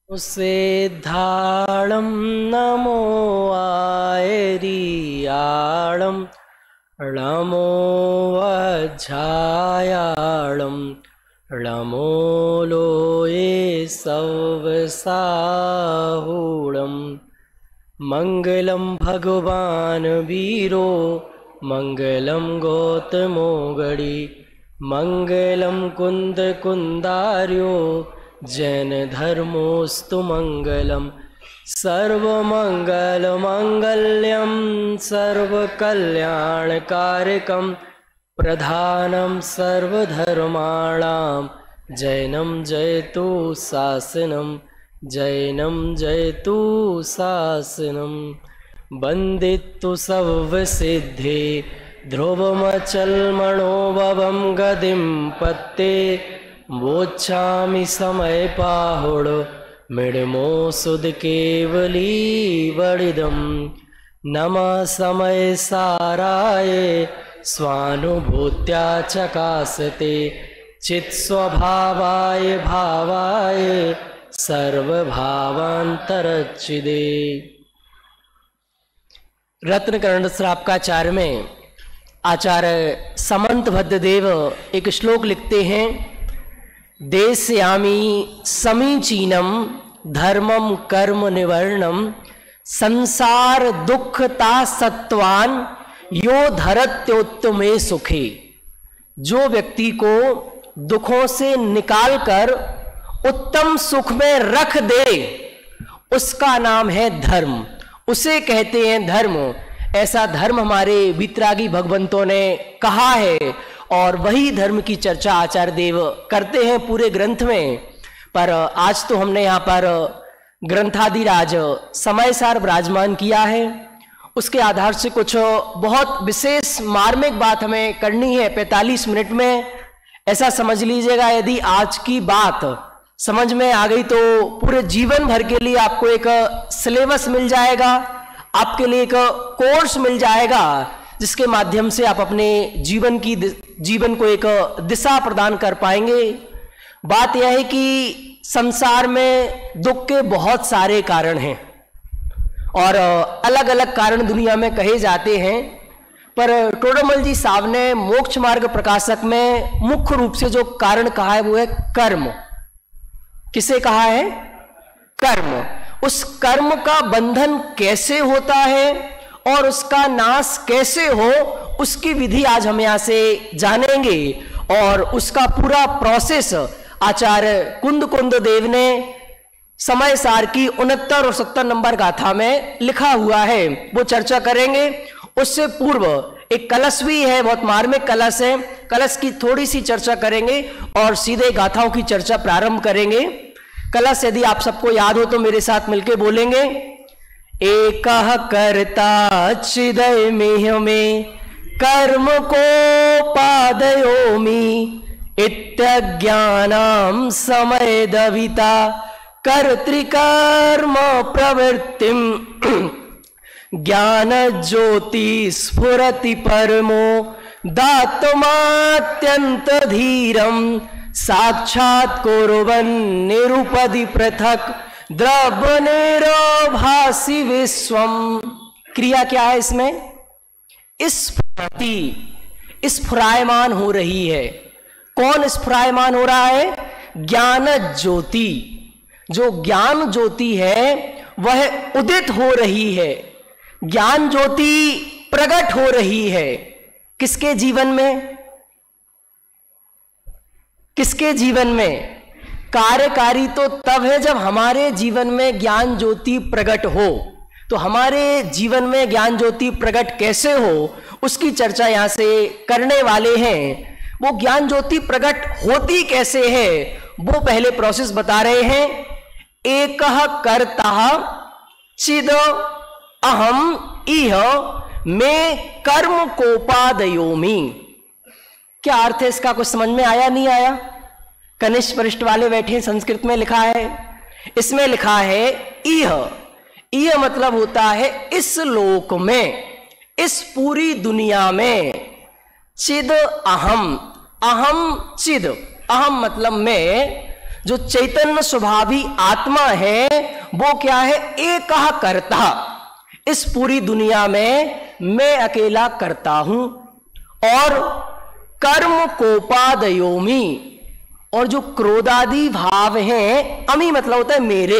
सिद्धाणं नमो आयरियाणं नमो वज्रायाणं नमो लोये सवसाहूणं मंगलम भगवान वीरो मंगलम गौतमो गणि मंगलम कुंद कुंदार्यो जैन धर्मोस्तु मंगलम सर्वमंगल मंगल्यम सर्वकल्याणकारकम प्रधानम सर्वधर्माणां जैनम जयतु शासनम जैनम जयतु शासनम वंदितु सर्वसिद्धे ध्रुवमचलमणोभवं गदिं पत्ते वोच्छामि समय पाहुड़ मृडमो सुद केवली वडिदम नमः समय साराय स्वानुभूत्या चकासते चित् स्वभावाय भावाय सर्वभावांतरच्चिदे। रत्नकर्ण श्रापकाचार्य में आचार्य समंत भद्रदेव एक श्लोक लिखते हैं। देशयामी समीचीनम धर्मम कर्म निवर्णम संसार दुखता सत्वान यो धरत्योत्तमे सुखे। जो व्यक्ति को दुखों से निकालकर उत्तम सुख में रख दे उसका नाम है धर्म, उसे कहते हैं धर्म। ऐसा धर्म हमारे वितरागी भगवंतों ने कहा है और वही धर्म की चर्चा आचार्य देव करते हैं पूरे ग्रंथ में। पर आज तो हमने यहाँ पर ग्रंथादिराज समयसार विराजमान किया है, उसके आधार से कुछ बहुत विशेष मार्मिक बात हमें करनी है 45 मिनट में। ऐसा समझ लीजिएगा, यदि आज की बात समझ में आ गई तो पूरे जीवन भर के लिए आपको एक सिलेबस मिल जाएगा, आपके लिए एक कोर्स मिल जाएगा, जिसके माध्यम से आप अपने जीवन को एक दिशा प्रदान कर पाएंगे। बात यह है कि संसार में दुख के बहुत सारे कारण हैं और अलग अलग कारण दुनिया में कहे जाते हैं, पर टोडरमल जी साहब ने मोक्ष मार्ग प्रकाशक में मुख्य रूप से जो कारण कहा है वो है कर्म। किसे कहा है? कर्म। उस कर्म का बंधन कैसे होता है और उसका नाश कैसे हो, उसकी विधि आज हम यहां से जानेंगे। और उसका पूरा प्रोसेस आचार्य कुंद देव ने समय सार की 69 और 70 नंबर गाथा में लिखा हुआ है, वो चर्चा करेंगे। उससे पूर्व एक कलश भी है, बहुत मार्मिक कलश है, कलश की थोड़ी सी चर्चा करेंगे और सीधे गाथाओं की चर्चा प्रारंभ करेंगे। कलश यदि आप सबको याद हो तो मेरे साथ मिलके बोलेंगे। एकः कर्ता चिदय में कर्म को पादयोमि इत्यज्ञानं समय दविता कर्तृकर्म प्रवृत्तिम ज्ञान ज्योति स्फुरति परमो दात्मात्यंत धीरम साक्षात कुर्वन् निरुपदि पृथक द्रव्यनिरोभासि विश्वम। क्रिया क्या है इसमें? स्फुरायमान हो रही है। कौन स्फुरायमान हो रहा है? ज्ञान ज्योति। जो ज्ञान ज्योति है वह उदित हो रही है, ज्ञान ज्योति प्रकट हो रही है। किसके जीवन में? किसके जीवन में? कार्यकारी तो तब है जब हमारे जीवन में ज्ञान ज्योति प्रकट हो। तो हमारे जीवन में ज्ञान ज्योति प्रकट कैसे हो उसकी चर्चा यहां से करने वाले हैं। वो ज्ञान ज्योति प्रकट होती कैसे है वो पहले प्रोसेस बता रहे हैं। एकः कर्ता चिद अहम इह मैं कर्म कोपादयोमि। क्या अर्थ है इसका? कुछ समझ में आया नहीं आया? कनिष्ठ वरिष्ठ वाले बैठे, संस्कृत में लिखा है। इसमें लिखा है इह। इह मतलब होता है इस लोक में, इस पूरी दुनिया में। चिद अहम, अहम चिद, अहम मतलब मैं, जो चैतन्य स्वभावी आत्मा है वो क्या है? एकह कर्ता। इस पूरी दुनिया में मैं अकेला करता हूं। और कर्म कोपादयोमी, और जो क्रोधादि भाव हैं, अमी मतलब होता है मेरे,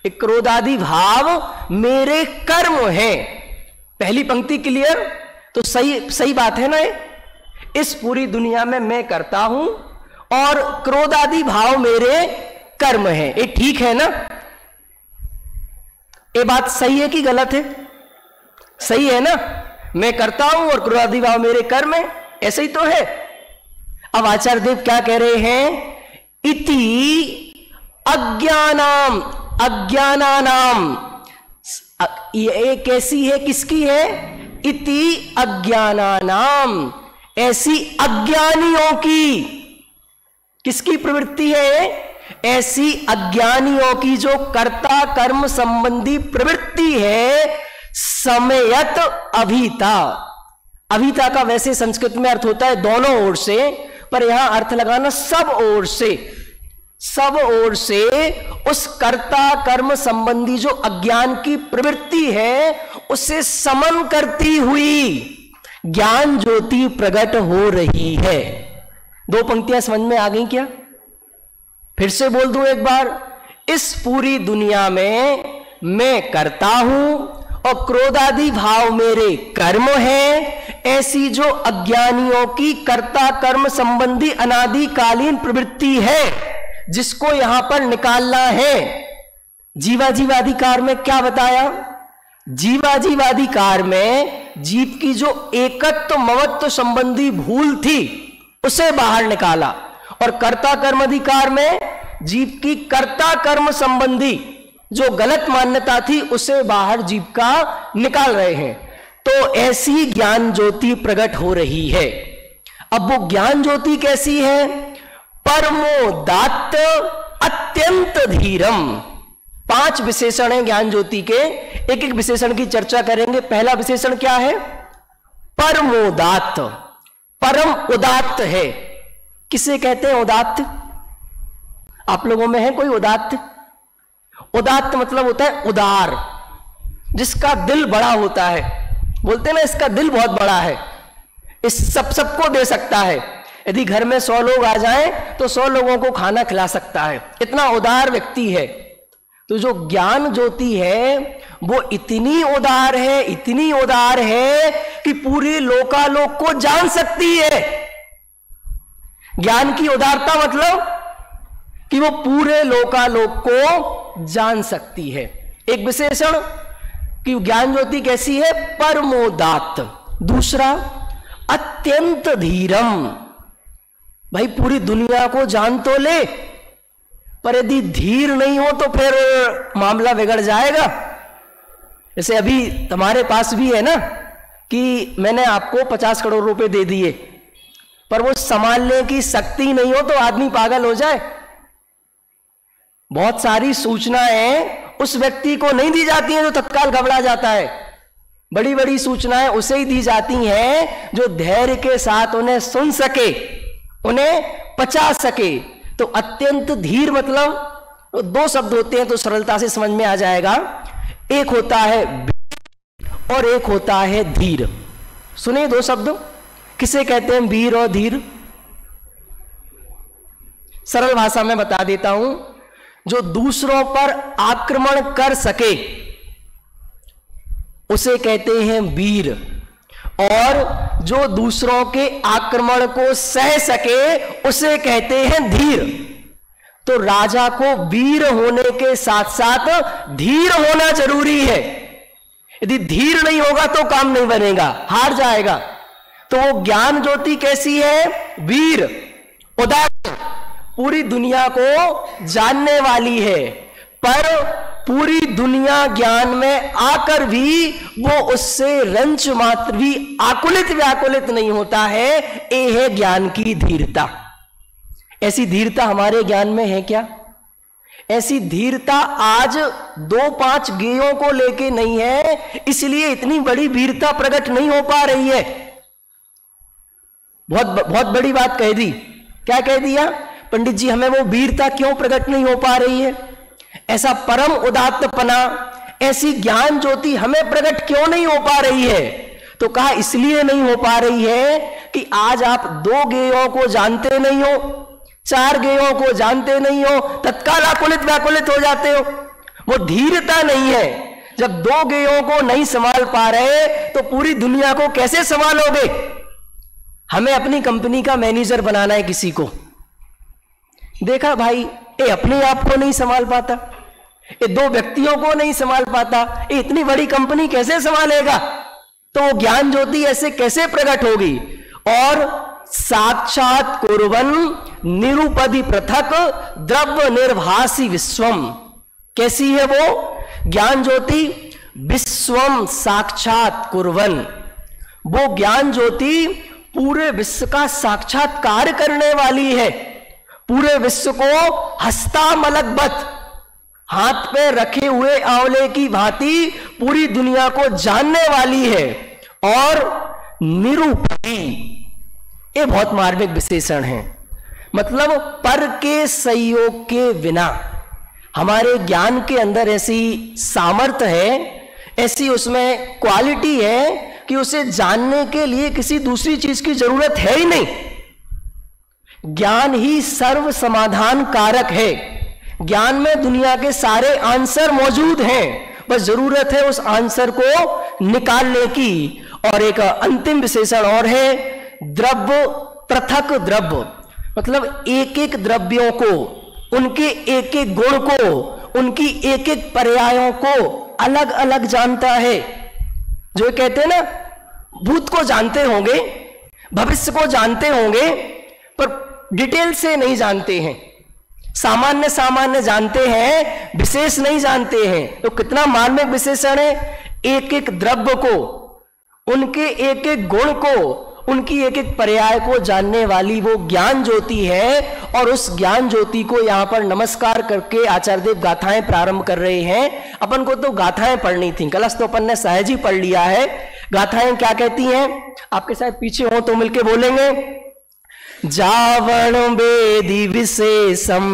एक क्रोधादि भाव मेरे कर्म हैं। पहली पंक्ति क्लियर? तो सही बात है ना ये? इस पूरी दुनिया में मैं करता हूं और क्रोधादि भाव मेरे कर्म हैं। ये ठीक है ना? ये बात सही है कि गलत है? सही है ना? मैं करता हूं और क्रोधादि भाव मेरे कर्म है, ऐसे ही तो है। अब आचार्य देव क्या कह रहे हैं? इति अज्ञानाम, अज्ञानानाम, ये कैसी है, किसकी है? इति अज्ञानानाम, ऐसी अज्ञानियों की। किसकी प्रवृत्ति है? ऐसी अज्ञानियों की जो कर्ता कर्म संबंधी प्रवृत्ति है। समयत अभिता, अभिता का वैसे संस्कृत में अर्थ होता है दोनों ओर से, पर यहां अर्थ लगाना सब ओर से। सब ओर से उस कर्ता कर्म संबंधी जो अज्ञान की प्रवृत्ति है उसे समन करती हुई ज्ञान ज्योति प्रकट हो रही है। दो पंक्तियां समझ में आ गई क्या? फिर से बोल दूं एक बार। इस पूरी दुनिया में मैं करता हूं और क्रोधादि भाव मेरे कर्म है। ऐसी जो अज्ञानियों की कर्ता कर्म संबंधी अनादिकालीन प्रवृत्ति है, जिसको यहां पर निकालना है। जीवाजीवाधिकार में क्या बताया? जीवाजीवाधिकार में जीव की जो एकत्व ममत्व संबंधी भूल थी उसे बाहर निकाला, और कर्ता कर्म अधिकार में जीव की कर्ता कर्म संबंधी जो गलत मान्यता थी उसे बाहर जीव का निकाल रहे हैं। तो ऐसी ज्ञान ज्योति प्रकट हो रही है। अब वो ज्ञान ज्योति कैसी है? परमोदात्त अत्यंत धीरम। 5 विशेषण हैं ज्ञान ज्योति के, एक एक विशेषण की चर्चा करेंगे। पहला विशेषण क्या है? परमोदात्त, परम उदात्त है। किसे कहते हैं उदात्त? आप लोगों में है कोई उदात्त? उदात्त मतलब होता है उदार, जिसका दिल बड़ा होता है। बोलते हैं ना इसका दिल बहुत बड़ा है, इस सबको दे सकता है। यदि घर में 100 लोग आ जाएं तो 100 लोगों को खाना खिला सकता है, इतना उदार व्यक्ति है। तो जो ज्ञान ज्योति है वो इतनी उदार है, इतनी उदार है कि पूरी लोकालोक को जान सकती है। ज्ञान की उदारता मतलब कि वो पूरे लोकालोक को जान सकती है। एक विशेषण कि ज्ञान ज्योति कैसी है? परमोदात्त। दूसरा अत्यंत धीरम। भाई पूरी दुनिया को जान तो ले, पर यदि धीर नहीं हो तो फिर मामला बिगड़ जाएगा। जैसे अभी तुम्हारे पास भी है ना कि मैंने आपको 50 करोड़ रुपए दे दिए, पर वो संभालने की शक्ति नहीं हो तो आदमी पागल हो जाए। बहुत सारी सूचनाएं उस व्यक्ति को नहीं दी जाती हैं जो तत्काल घबरा जाता है। बड़ी बड़ी सूचनाएं उसे ही दी जाती हैं जो धैर्य के साथ उन्हें सुन सके, उन्हें पचा सके। तो अत्यंत धीर मतलब तो 2 शब्द होते हैं, तो सरलता से समझ में आ जाएगा। एक होता है वीर और एक होता है धीर। सुने 2 शब्द, किसे कहते हैं वीर और धीर? सरल भाषा में बता देता हूं। जो दूसरों पर आक्रमण कर सके उसे कहते हैं वीर, और जो दूसरों के आक्रमण को सह सके उसे कहते हैं धीर। तो राजा को वीर होने के साथ साथ धीर होना जरूरी है। यदि धीर नहीं होगा तो काम नहीं बनेगा, हार जाएगा। तो वो ज्ञान ज्योति कैसी है? वीर, उदार, पूरी दुनिया को जानने वाली है, पर पूरी दुनिया ज्ञान में आकर भी वो उससे रंच मात्र भी आकुलित व्याकुलित नहीं होता है। ये है ज्ञान की धीरता। ऐसी धीरता हमारे ज्ञान में है क्या? ऐसी धीरता आज 2-5 गेयों को लेके नहीं है, इसलिए इतनी बड़ी वीरता प्रकट नहीं हो पा रही है। बहुत बड़ी बात कह दी। क्या कह दिया? पंडित जी हमें वो वीरता क्यों प्रकट नहीं हो पा रही है, ऐसा परम उदात्तपना, ऐसी ज्ञान ज्योति हमें प्रकट क्यों नहीं हो पा रही है? तो कहा इसलिए नहीं हो पा रही है कि आज आप 2 गेयों को जानते नहीं हो, 4 गेयों को जानते नहीं हो, तत्काल आकुलित व्याकुलित हो जाते हो। वो धीरता नहीं है। जब 2 गेयों को नहीं संभाल पा रहे तो पूरी दुनिया को कैसे संभालोगे? हमें अपनी कंपनी का मैनेजर बनाना है किसी को, देखा भाई ये अपने आप को नहीं संभाल पाता, ये 2 व्यक्तियों को नहीं संभाल पाता, ये इतनी बड़ी कंपनी कैसे संभालेगा? तो वो ज्ञान ज्योति ऐसे कैसे प्रकट होगी? और साक्षात कुर्वन् निरुपधि पृथक द्रव्य निर्भासी विश्वम, कैसी है वो ज्ञान ज्योति? विश्वम साक्षात कुर्वन्, वो ज्ञान ज्योति पूरे विश्व का साक्षात्कार करने वाली है, पूरे विश्व को हस्तामलकवत, हाथ पे रखे हुए आंवले की भांति पूरी दुनिया को जानने वाली है। और निरूपी, ये बहुत मार्मिक विशेषण है, मतलब पर के सहयोग के बिना हमारे ज्ञान के अंदर ऐसी सामर्थ्य है, ऐसी उसमें क्वालिटी है कि उसे जानने के लिए किसी दूसरी चीज की जरूरत है ही नहीं। ज्ञान ही सर्व समाधान कारक है। ज्ञान में दुनिया के सारे आंसर मौजूद हैं, बस जरूरत है उस आंसर को निकालने की। और एक अंतिम विशेषण और है, द्रव्य पृथक द्रव्य, मतलब एक एक द्रव्यों को, उनके एक एक गुण को, उनकी एक एक पर्यायों को अलग अलग जानता है। जो कहते हैं ना, भूत को जानते होंगे, भविष्य को जानते होंगे, पर डिटेल से नहीं जानते हैं, सामान्य सामान्य जानते हैं, विशेष नहीं जानते हैं। तो कितना मार्मिक विशेषण है, एक एक द्रव्य को, उनके एक एक गुण को, उनकी एक एक पर्याय को जानने वाली वो ज्ञान ज्योति है। और उस ज्ञान ज्योति को यहां पर नमस्कार करके आचार्य देव गाथाएं प्रारंभ कर रहे हैं। अपन को तो गाथाएं पढ़नी थी, कलश तो अपन ने सहज ही पढ़ लिया है। गाथाएं क्या कहती हैं, आपके साथ पीछे हो तो मिलके बोलेंगे। जावण वेदी विशेषम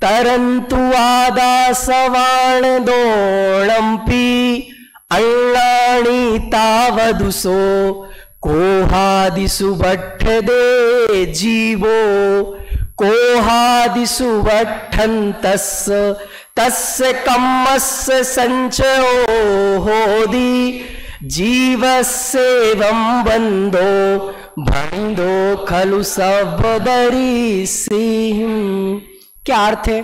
तरंतु आदा सवाण दोणंपी अण्णाणि तावदुसो कोहादिषु बट्ठदे जीवो कोहादिषु बट्ठन्तस्य तस्य कम्मस्य संचयो होदि जीवस्येवं बंधो खलु सबदरी सिंह। क्या अर्थ है?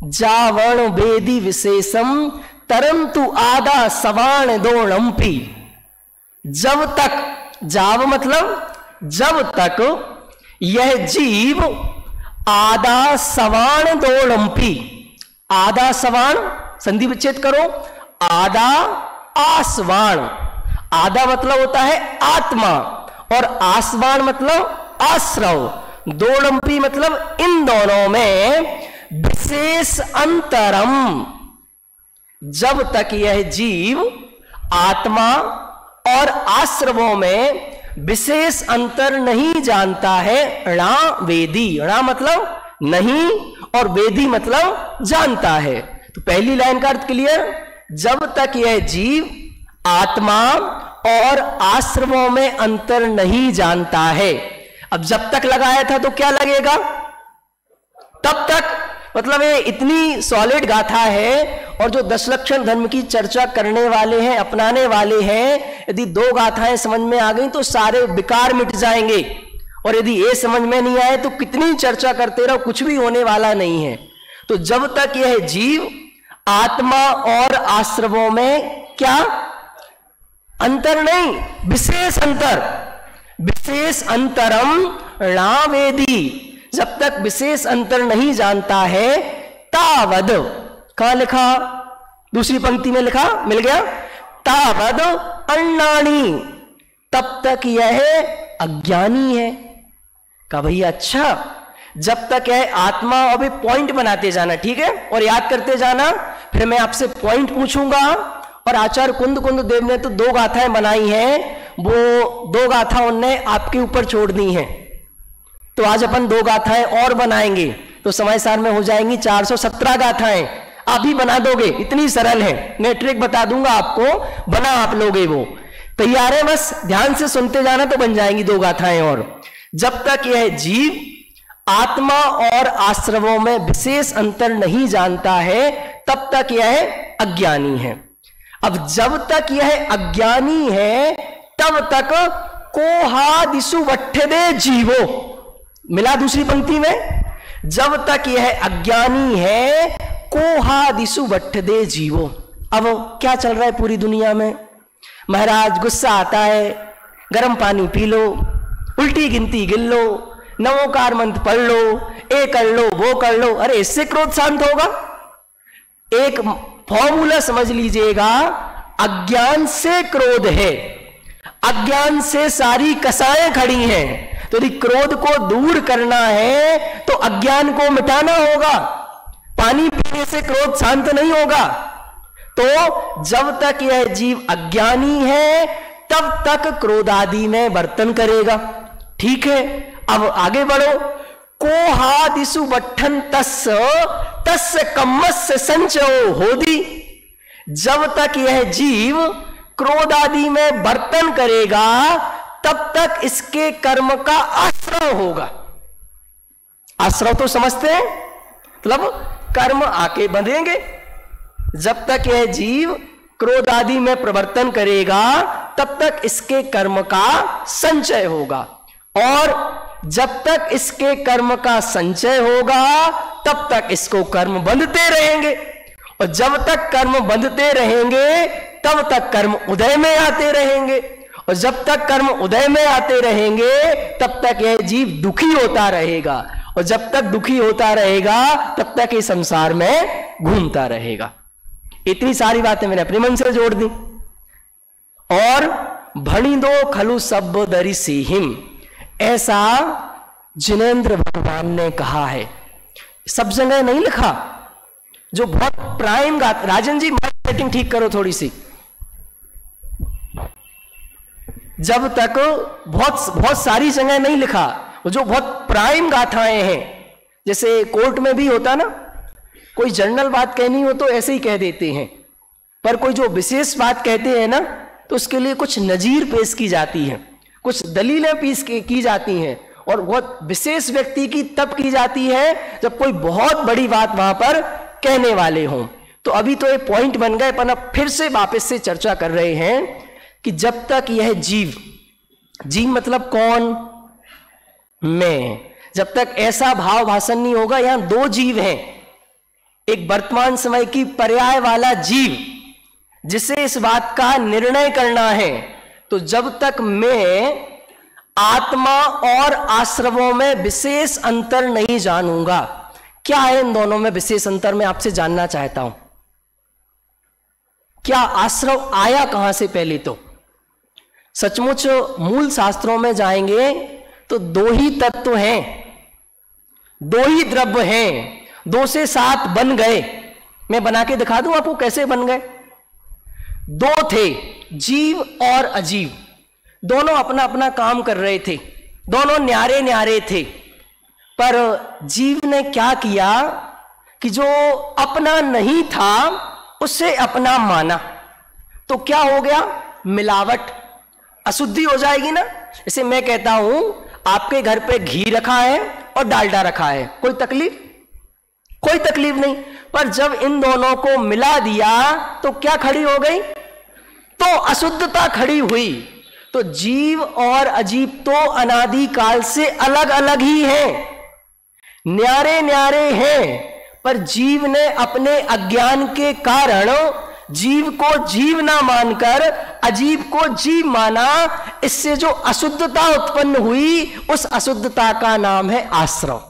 जावण वेदी विशेषम तरंतु आदा सवाण दोणंपी। जब तक, जाव मतलब जब तक यह जीव आदा सवाण दोणंपी, आदा सवाण संधि विच्छेद करो, आदा आसवाण, आदा मतलब होता है आत्मा और आसवाण मतलब आश्रव, दोणंपी मतलब इन दोनों में विशेष अंतरम। जब तक यह जीव आत्मा और आश्रवों में विशेष अंतर नहीं जानता है, णा वेदी, णा मतलब नहीं और वेदी मतलब जानता है। तो पहली लाइन का अर्थ क्लियर, जब तक यह जीव आत्मा और आश्रमों में अंतर नहीं जानता है। अब जब तक लगाया था तो क्या लगेगा, तब तक, मतलब ये इतनी सॉलिड गाथा है। और जो 10 लक्षण धर्म की चर्चा करने वाले हैं, अपनाने वाले हैं, यदि 2 गाथाएं समझ में आ गई तो सारे विकार मिट जाएंगे। और यदि ये समझ में नहीं आए तो कितनी चर्चा करते रहो, कुछ भी होने वाला नहीं है। तो जब तक यह जीव आत्मा और आश्रमों में क्या अंतर नहीं, विशेष अंतर, विशेष अंतरम णावेदी, जब तक विशेष अंतर नहीं जानता है, तावद, कहां लिखा, दूसरी पंक्ति में लिखा, मिल गया, तावद अण्णाणि, तब तक यह अज्ञानी है। कहा भैया अच्छा, जब तक यह आत्मा, अभी पॉइंट बनाते जाना, ठीक है, और याद करते जाना, फिर मैं आपसे पॉइंट पूछूंगा। और आचार्य कुंद देव ने तो 2 गाथाएं बनाई हैं, वो 2 गाथा उनने आपके ऊपर छोड़ दी हैं। तो आज अपन 2 गाथाएं और बनाएंगे तो समय सार में हो जाएंगी 417 गाथाएं। आप ही बना दोगे, इतनी सरल है। मैं ट्रिक बता दूंगा आपको, बना आप लोगे वो। तैयार है? बस ध्यान से सुनते जाना तो बन जाएंगी 2 गाथाएं और। जब तक यह जीव आत्मा और आश्रवों में विशेष अंतर नहीं जानता है तब तक यह अज्ञानी है। अब जब तक यह अज्ञानी है तब तक कोहादिशु वट्ठदे जीवो, मिला दूसरी पंक्ति में, जब तक यह अज्ञानी है कोहादिशु वट्ठदे जीवो। अब क्या चल रहा है पूरी दुनिया में? महाराज गुस्सा आता है, गर्म पानी पी लो, उल्टी गिनती गिन लो, नमोकार मंत्र पढ़ लो, ये कर लो वो कर लो। अरे इससे क्रोध शांत होगा? एक फॉर्मूला समझ लीजिएगा, अज्ञान से क्रोध है, अज्ञान से सारी कसाएं खड़ी हैं। तो यदि क्रोध को दूर करना है तो अज्ञान को मिटाना होगा। पानी पीने से क्रोध शांत नहीं होगा। तो जब तक यह जीव अज्ञानी है तब तक क्रोध आदि में बर्तन करेगा। ठीक है, अब आगे बढ़ो। कोहादिशु वट्ठन तस्य कम्मस्य संचयो होदी। जब तक यह जीव क्रोध आदि में बर्तन करेगा तब तक इसके कर्म का आश्रव होगा। आश्रव तो समझते हैं, मतलब कर्म आके बंधेंगे। जब तक यह जीव क्रोध आदि में प्रवर्तन करेगा तब तक इसके कर्म का संचय होगा, और जब तक इसके कर्म का संचय होगा तब तक इसको कर्म बंधते रहेंगे, और जब तक कर्म बंधते रहेंगे तब तक कर्म उदय में आते रहेंगे, और जब तक कर्म उदय में आते रहेंगे तब तक यह जीव दुखी होता रहेगा, और जब तक दुखी होता रहेगा तब तक ये संसार में घूमता रहेगा। इतनी सारी बातें मैंने अपने मन से जोड़ दी। और भणी दो खलु सब दरी सिहिम, ऐसा जिनेंद्र भगवान ने कहा है। सब जगह नहीं लिखा, जो बहुत प्राइम गाथा। राजन जी माइक सेटिंग ठीक करो थोड़ी सी। जब तक बहुत सारी जगह नहीं लिखा, जो बहुत प्राइम गाथाएं हैं, जैसे कोर्ट में भी होता ना, कोई जनरल बात कहनी हो तो ऐसे ही कह देते हैं, पर कोई जो विशेष बात कहते हैं ना तो उसके लिए कुछ नजीर पेश की जाती है, कुछ दलीलें पेश की जाती हैं, और बहुत विशेष व्यक्ति की तब की जाती है जब कोई बहुत बड़ी बात वहां पर कहने वाले हों। तो अभी तो ये पॉइंट बन गए, पर अब फिर से वापस से चर्चा कर रहे हैं कि जब तक यह जीव मतलब कौन? मैं। जब तक ऐसा भाव भाषण नहीं होगा, यहां 2 जीव हैं, एक वर्तमान समय की पर्याय वाला जीव जिसे इस बात का निर्णय करना है। तो जब तक मैं आत्मा और आश्रवों में विशेष अंतर नहीं जानूंगा, क्या है इन दोनों में विशेष अंतर, मैं आपसे जानना चाहता हूं। क्या आश्रव आया कहां से? पहले तो सचमुच मूल शास्त्रों में जाएंगे तो 2 ही तत्व हैं, 2 ही द्रव्य हैं, 2 से 7 बन गए। मैं बना के दिखा दूं आपको कैसे बन गए। 2 थे, जीव और अजीव, दोनों अपना अपना काम कर रहे थे, दोनों न्यारे न्यारे थे। पर जीव ने क्या किया कि जो अपना नहीं था उससे अपना माना, तो क्या हो गया? मिलावट, अशुद्धि हो जाएगी ना। जैसे मैं कहता हूं आपके घर पे घी रखा है और डालडा रखा है, कोई तकलीफ? कोई तकलीफ नहीं। पर जब इन दोनों को मिला दिया तो क्या खड़ी हो गई? तो अशुद्धता खड़ी हुई। तो जीव और अजीव तो अनादि काल से अलग अलग ही हैं, न्यारे न्यारे हैं, पर जीव ने अपने अज्ञान के कारण जीव को जीव ना मानकर अजीव को जीव माना। इससे जो अशुद्धता उत्पन्न हुई, उस अशुद्धता का नाम है आश्रव।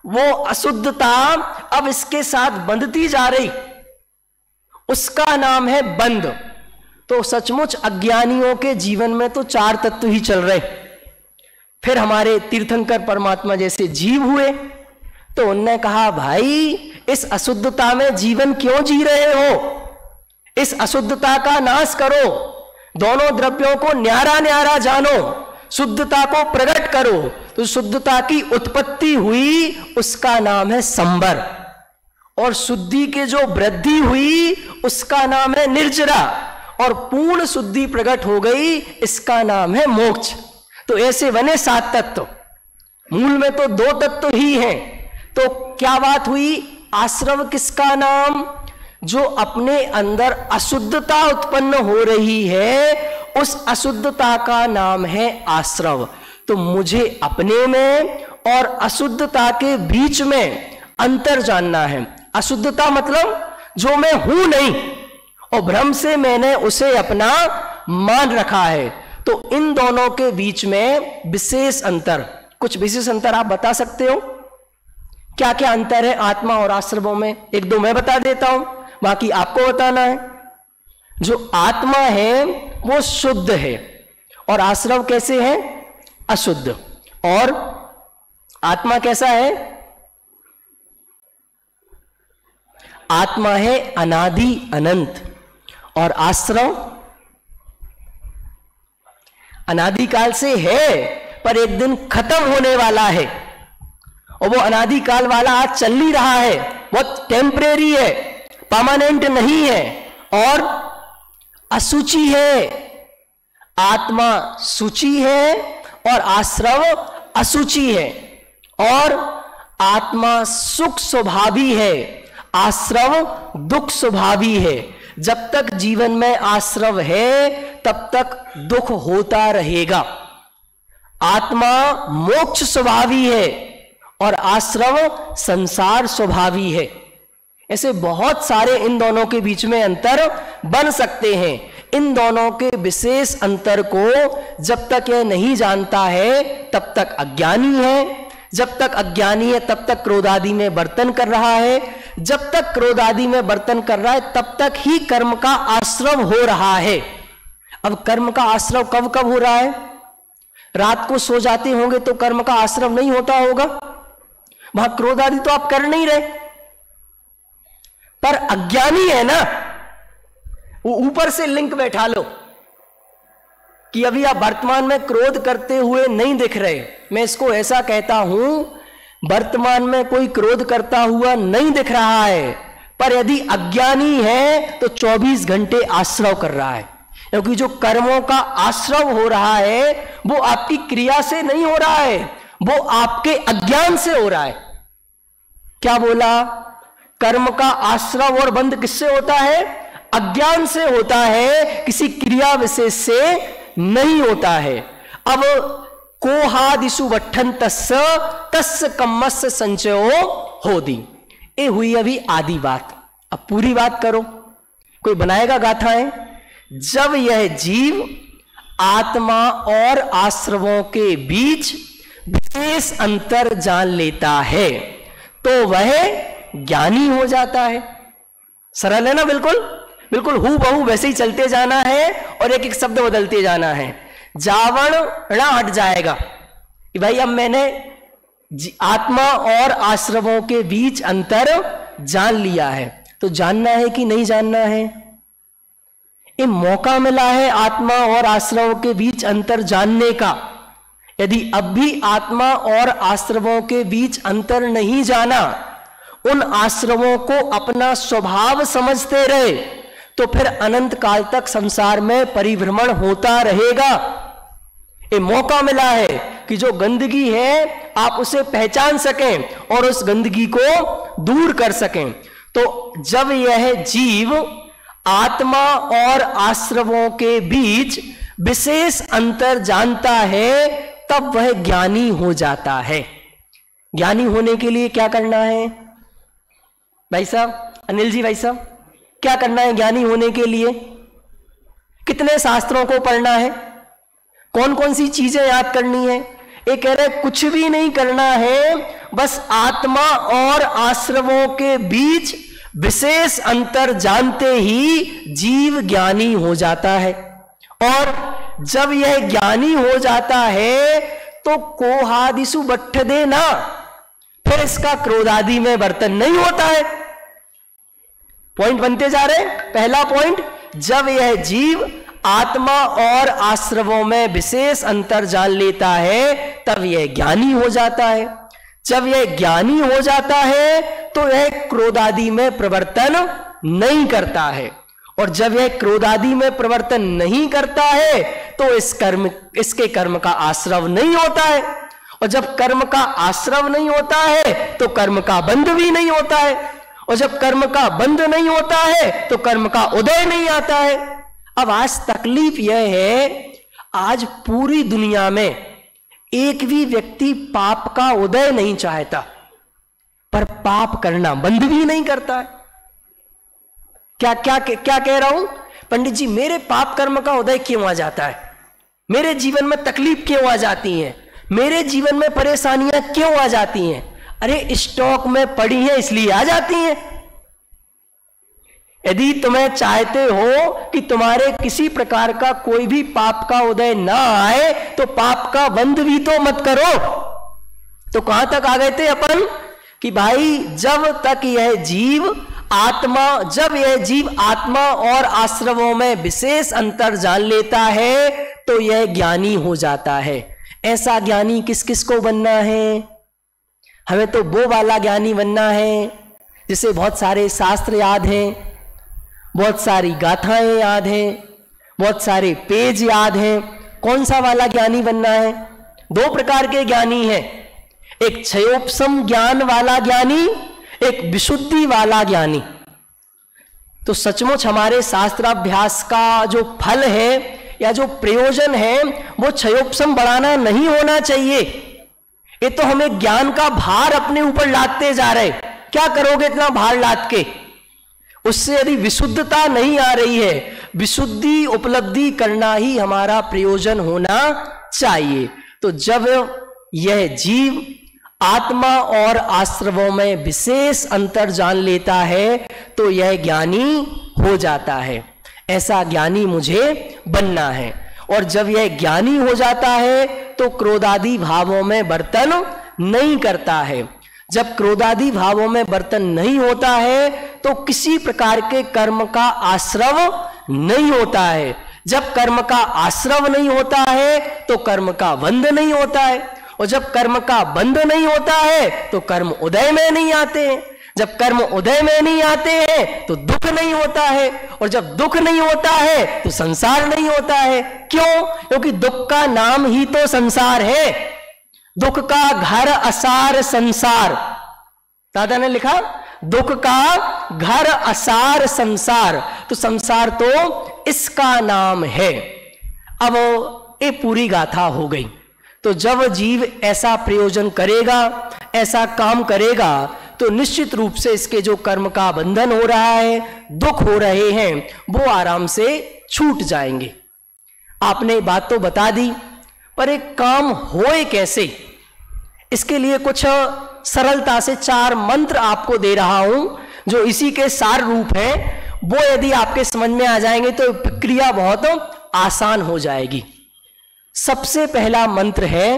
वो अशुद्धता अब इसके साथ बंधती जा रही, उसका नाम है बंध। तो सचमुच अज्ञानियों के जीवन में तो 4 तत्व ही चल रहे। फिर हमारे तीर्थंकर परमात्मा जैसे जीव हुए तो उनने कहा, भाई इस अशुद्धता में जीवन क्यों जी रहे हो? इस अशुद्धता का नाश करो, दोनों द्रव्यों को न्यारा न्यारा जानो, शुद्धता को प्रकट करो, तो शुद्धता की उत्पत्ति हुई उसका नाम है संबर, और शुद्धि के जो वृद्धि हुई उसका नाम है निर्जरा, और पूर्ण शुद्धि प्रकट हो गई इसका नाम है मोक्ष। तो ऐसे बने 7 तत्व। मूल में तो 2 तत्व ही हैं। तो क्या बात हुई? आश्रव किसका नाम? जो अपने अंदर अशुद्धता उत्पन्न हो रही है उस अशुद्धता का नाम है आश्रव। तो मुझे अपने में और अशुद्धता के बीच में अंतर जानना है। अशुद्धता मतलब जो मैं हूं नहीं, और भ्रम से मैंने उसे अपना मान रखा है। तो इन दोनों के बीच में विशेष अंतर, कुछ विशेष अंतर आप बता सकते हो? क्या क्या अंतर है आत्मा और आश्रवों में? 1-2 मैं बता देता हूं, बाकी आपको बताना है। जो आत्मा है वो शुद्ध है, और आश्रव कैसे है? अशुद्ध। और आत्मा कैसा है? आत्मा है अनादि अनंत, और आश्रव अनादिकाल से है पर एक दिन खत्म होने वाला है, और वो अनादिकाल वाला आज चल ही रहा है, बहुत टेम्परेरी है, परमानेंट नहीं है, और असुचि है। आत्मा सुचि है और आश्रव असुचि है, और आत्मा सुख स्वभावी है, आश्रव दुख स्वभावी है। जब तक जीवन में आश्रव है तब तक दुख होता रहेगा। आत्मा मोक्ष स्वभावी है और आश्रव संसार स्वभावी है। ऐसे बहुत सारे इन दोनों के बीच में अंतर बन सकते हैं। इन दोनों के विशेष अंतर को जब तक यह नहीं जानता है तब तक अज्ञानी है। जब तक अज्ञानी है तब तक क्रोधादि में बर्तन कर रहा है। जब तक क्रोधादि में बर्तन कर रहा है तब तक ही कर्म का आश्रव हो रहा है। अब कर्म का आश्रव कब कब हो रहा है? रात को सो जाते होंगे तो कर्म का आश्रव नहीं होता होगा, वहां क्रोधादि तो आप कर नहीं रहे, पर अज्ञानी है ना, वो ऊपर से लिंक बैठा लो कि अभी आप वर्तमान में क्रोध करते हुए नहीं दिख रहे। मैं इसको ऐसा कहता हूं, वर्तमान में कोई क्रोध करता हुआ नहीं दिख रहा है, पर यदि अज्ञानी है तो 24 घंटे आश्रव कर रहा है, क्योंकि जो कर्मों का आश्रव हो रहा है वो आपकी क्रिया से नहीं हो रहा है, वो आपके अज्ञान से हो रहा है। क्या बोला? कर्म का आश्रव और बंध किससे होता है? अज्ञान से होता है, किसी क्रिया विशेष से नहीं होता है। अब कोहादिशु वट्ठन तस्य कम्मस्य संचयो होदी, ये हुई अभी आधी बात। अब पूरी बात करो, कोई बनाएगा गाथाएं। जब यह जीव आत्मा और आश्रवों के बीच विशेष अंतर जान लेता है तो वह ज्ञानी हो जाता है। सरल है ना? बिल्कुल बिल्कुल हू बहू वैसे ही चलते जाना है और एक एक शब्द बदलते जाना है। जावण णा हट जाएगा कि भाई अब मैंने आत्मा और आश्रवों के बीच अंतर जान लिया है। तो जानना है कि नहीं जानना है? ये मौका मिला है आत्मा और आश्रवों के बीच अंतर जानने का। यदि अब भी आत्मा और आश्रवों के बीच अंतर नहीं जाना, उन आश्रवों को अपना स्वभाव समझते रहे, तो फिर अनंत काल तक संसार में परिभ्रमण होता रहेगा। ये मौका मिला है कि जो गंदगी है आप उसे पहचान सकें और उस गंदगी को दूर कर सकें। तो जब यह जीव आत्मा और आश्रवों के बीच विशेष अंतर जानता है तब वह ज्ञानी हो जाता है। ज्ञानी होने के लिए क्या करना है भाई साहब? अनिल जी भाई साहब, क्या करना है ज्ञानी होने के लिए? कितने शास्त्रों को पढ़ना है? कौन कौन सी चीजें याद करनी है? ये कह रहे कुछ भी नहीं करना है, बस आत्मा और आश्रवों के बीच विशेष अंतर जानते ही जीव ज्ञानी हो जाता है। और जब यह ज्ञानी हो जाता है तो कोहादिशु बट्ठ देना, फिर इसका क्रोधादि में बर्तन नहीं होता है। पॉइंट बनते जा रहे। पहला पॉइंट, जब यह जीव आत्मा और आश्रवों में विशेष अंतर जान लेता है, तब यह ज्ञानी हो जाता है। जब यह ज्ञानी हो जाता है तो यह क्रोधादि में प्रवर्तन नहीं करता है, और जब यह क्रोधादि में प्रवर्तन नहीं करता है तो इसके कर्म का आश्रव नहीं होता है, और जब कर्म का आश्रव नहीं होता है तो कर्म का बंध भी नहीं होता है, और जब कर्म का बंध नहीं होता है तो कर्म का उदय नहीं आता है। अब आज तकलीफ यह है, आज पूरी दुनिया में एक भी व्यक्ति पाप का उदय नहीं चाहता, पर पाप करना बंद भी नहीं करता है। क्या कह रहा हूं पंडित जी, मेरे पाप कर्म का उदय क्यों आ जाता है, मेरे जीवन में तकलीफ क्यों आ जाती है, मेरे जीवन में परेशानियां क्यों आ जाती हैं? अरे स्टॉक में पड़ी हैं इसलिए आ जाती हैं। यदि तुम्हें चाहते हो कि तुम्हारे किसी प्रकार का कोई भी पाप का उदय ना आए तो पाप का बंध भी तो मत करो। तो कहां तक आ गए थे अपन कि भाई जब तक यह जीव आत्मा और आश्रवों में विशेष अंतर जान लेता है तो यह ज्ञानी हो जाता है। ऐसा ज्ञानी किस किस को बनना है? हमें तो वो वाला ज्ञानी बनना है जिसे बहुत सारे शास्त्र याद हैं, बहुत सारी गाथाएं याद हैं, बहुत सारे पेज याद हैं। कौन सा वाला ज्ञानी बनना है? दो प्रकार के ज्ञानी हैं, एक क्षयोपशम ज्ञान वाला ज्ञानी, एक विशुद्धि वाला ज्ञानी। तो सचमुच हमारे शास्त्राभ्यास का जो फल है या जो प्रयोजन है वो क्षयोपशम बढ़ाना नहीं होना चाहिए। ये तो हमें ज्ञान का भार अपने ऊपर लादते जा रहे। क्या करोगे इतना भार लाद के? उससे यदि विशुद्धता नहीं आ रही है, विशुद्धि उपलब्धि करना ही हमारा प्रयोजन होना चाहिए। तो जब यह जीव आत्मा और आश्रवों में विशेष अंतर जान लेता है तो यह ज्ञानी हो जाता है। ऐसा ज्ञानी मुझे बनना है। और जब यह ज्ञानी हो जाता है तो क्रोधादि भावों में वर्तन नहीं करता है। जब क्रोधादि भावों में वर्तन नहीं होता है तो किसी प्रकार के कर्म का आश्रव नहीं होता है। जब कर्म का आश्रव नहीं होता है तो कर्म का बंध नहीं होता है, और जब कर्म का बंध नहीं होता है तो कर्म उदय में नहीं आते हैं। जब कर्म उदय में नहीं आते हैं तो दुख नहीं होता है, और जब दुख नहीं होता है तो संसार नहीं होता है। क्यों? क्योंकि दुख का नाम ही तो संसार है। दुख का घर असार संसार, दादा ने लिखा दुख का घर असार संसार, तो संसार तो इसका नाम है। अब ये पूरी गाथा हो गई। तो जब जीव ऐसा प्रयोजन करेगा, ऐसा काम करेगा, तो निश्चित रूप से इसके जो कर्म का बंधन हो रहा है, दुख हो रहे हैं, वो आराम से छूट जाएंगे। आपने बात तो बता दी, पर एक काम होए कैसे, इसके लिए कुछ सरलता से 4 मंत्र आपको दे रहा हूं जो इसी के सार रूप हैं। वो यदि आपके समझ में आ जाएंगे तो प्रक्रिया बहुत आसान हो जाएगी। सबसे पहला मंत्र है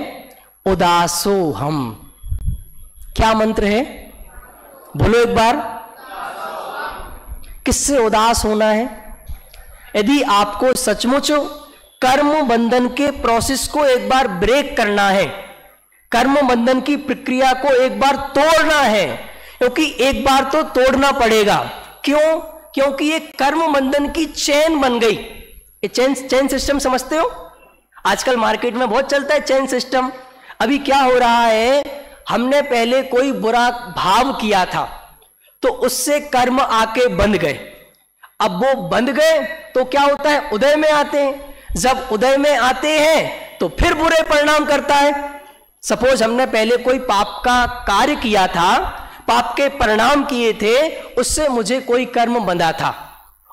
उदासो हम। क्या मंत्र है? बोलो एक बार। किससे उदास होना है? यदि आपको सचमुच कर्म बंधन के प्रोसेस को एक बार ब्रेक करना है, कर्म बंधन की प्रक्रिया को एक बार तोड़ना है, क्योंकि एक बार तो तोड़ना पड़ेगा। क्यों? क्योंकि ये कर्म बंधन की चेन बन गई। ये चेन सिस्टम समझते हो? आजकल मार्केट में बहुत चलता है चेन सिस्टम। अभी क्या हो रहा है, हमने पहले कोई बुरा भाव किया था तो उससे कर्म आके बंध गए। अब वो बंध गए तो क्या होता है, उदय में आते हैं। जब उदय में आते हैं तो फिर बुरे परिणाम करता है। सपोज हमने पहले कोई पाप का कार्य किया था, पाप के परिणाम किए थे, उससे मुझे कोई कर्म बंधा था,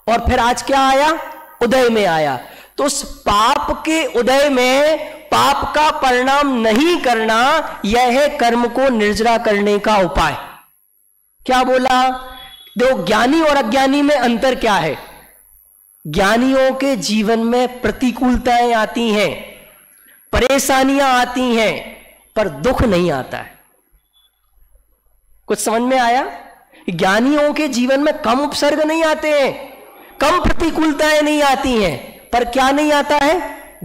और फिर आज क्या आया, उदय में आया। तो उस पाप के उदय में पाप का परिणाम नहीं करना, यह है कर्म को निर्जरा करने का उपाय। क्या बोला? देखो, ज्ञानी और अज्ञानी में अंतर क्या है। ज्ञानियों के जीवन में प्रतिकूलताएं आती हैं, परेशानियां आती हैं, पर दुख नहीं आता है। कुछ समझ में आया? ज्ञानियों के जीवन में कम उपसर्ग नहीं आते हैं, कम प्रतिकूलताएं नहीं आती हैं, पर क्या नहीं आता है?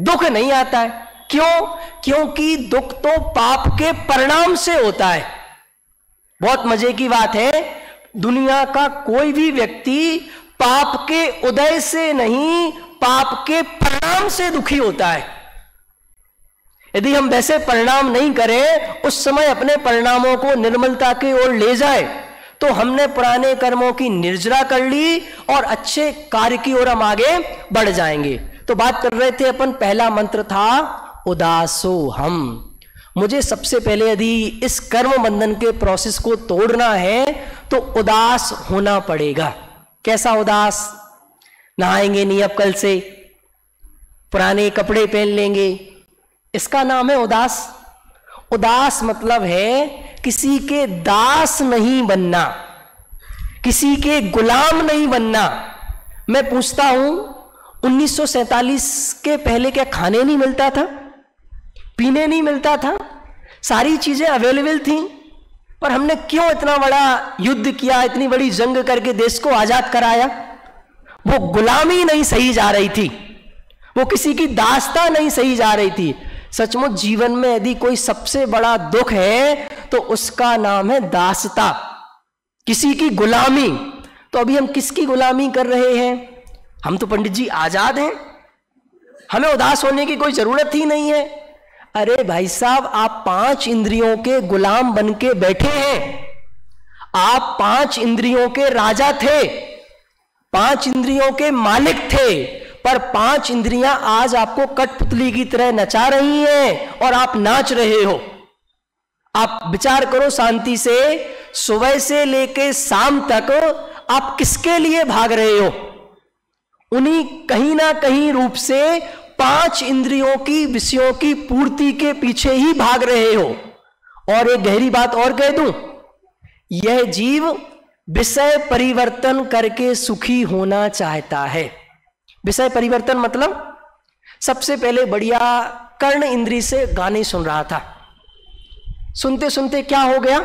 दुख नहीं आता है। क्यों? क्योंकि दुख तो पाप के परिणाम से होता है। बहुत मजे की बात है, दुनिया का कोई भी व्यक्ति पाप के उदय से नहीं, पाप के परिणाम से दुखी होता है। यदि हम वैसे परिणाम नहीं करें, उस समय अपने परिणामों को निर्मलता की ओर ले जाए, तो हमने पुराने कर्मों की निर्जरा कर ली और अच्छे कार्य की ओर हम आगे बढ़ जाएंगे। तो बात कर रहे थे अपन, पहला मंत्र था उदासो हम। मुझे सबसे पहले यदि इस कर्म बंधन के प्रोसेस को तोड़ना है तो उदास होना पड़ेगा। कैसा उदास? नहाएंगे नहीं अब कल से, पुराने कपड़े पहन लेंगे, इसका नाम है उदास। उदास मतलब है किसी के दास नहीं बनना, किसी के गुलाम नहीं बनना। मैं पूछता हूं, 1947 के पहले क्या खाने नहीं मिलता था, पीने नहीं मिलता था, सारी चीजें अवेलेबल थी, पर हमने क्यों इतना बड़ा युद्ध किया, इतनी बड़ी जंग करके देश को आजाद कराया? वो गुलामी नहीं सही जा रही थी, वो किसी की दास्ता नहीं सही जा रही थी। सचमुच जीवन में यदि कोई सबसे बड़ा दुख है तो उसका नाम है दासता, किसी की गुलामी। तो अभी हम किसकी गुलामी कर रहे हैं? हम तो पंडित जी आजाद हैं, हमें उदास होने की कोई जरूरत ही नहीं है। अरे भाई साहब, आप 5 इंद्रियों के गुलाम बन के बैठे हैं। आप 5 इंद्रियों के राजा थे, 5 इंद्रियों के मालिक थे, पर 5 इंद्रियां आज आपको कठपुतली की तरह नचा रही हैं और आप नाच रहे हो। आप विचार करो शांति से, सुबह से लेके शाम तक आप किसके लिए भाग रहे हो? उन्हीं कहीं ना कहीं रूप से 5 इंद्रियों की विषयों की पूर्ति के पीछे ही भाग रहे हो। और एक गहरी बात और कह दूं, यह जीव विषय परिवर्तन करके सुखी होना चाहता है। विषय परिवर्तन मतलब, सबसे पहले बढ़िया कर्ण इंद्री से गाने सुन रहा था, सुनते सुनते क्या हो गया?